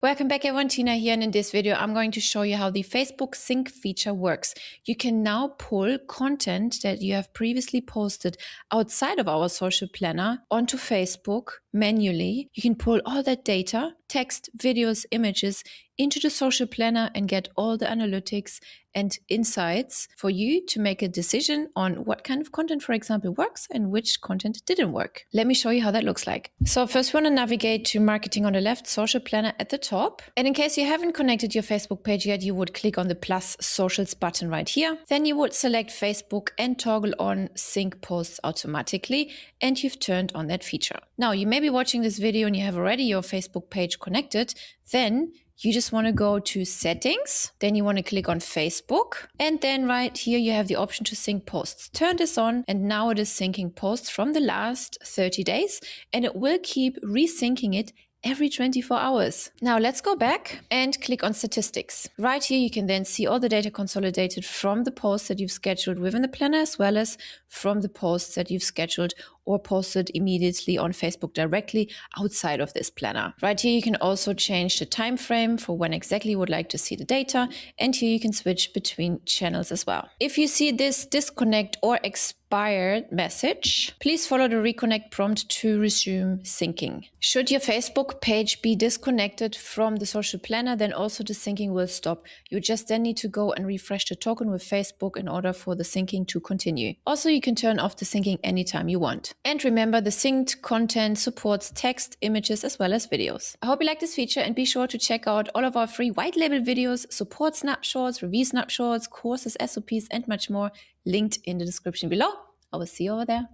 Welcome back everyone, Tina here, and in this video I'm going to show you how the Facebook sync feature works. You can now pull content that you have previously posted outside of our social planner onto Facebook manually. You can pull all that data, text, videos, images into the social planner and get all the analytics and insights for you to make a decision on what kind of content, for example, works and which content didn't work. Let me show you how that looks like. So first we want to navigate to marketing on the left, social planner at the top. And in case you haven't connected your Facebook page yet, you would click on the plus socials button right here. Then you would select Facebook and toggle on sync posts automatically, and you've turned on that feature. Now you may be watching this video and you have already your Facebook page connected. Then you just want to go to settings, then you want to click on Facebook, and then right here you have the option to sync posts. Turn this on, and now it is syncing posts from the last 30 days, and it will keep resyncing it every 24 hours. Now let's go back and click on statistics. Right here you can then see all the data consolidated from the posts that you've scheduled within the planner, as well as from the posts that you've scheduled or posted immediately on Facebook directly outside of this planner. Right here you can also change the time frame for when exactly you would like to see the data, and here you can switch between channels as well. If you see this disconnect or expired message, please follow the reconnect prompt to resume syncing. Should your Facebook page be disconnected from the social planner, then also the syncing will stop. You just then need to go and refresh the token with Facebook in order for the syncing to continue. Also, you can turn off the syncing anytime you want. And remember, the synced content supports text, images, as well as videos. I hope you like this feature, and be sure to check out all of our free white label videos, support snapshots, review snapshots, courses, SOPs, and much more, linked in the description below. I will see you over there.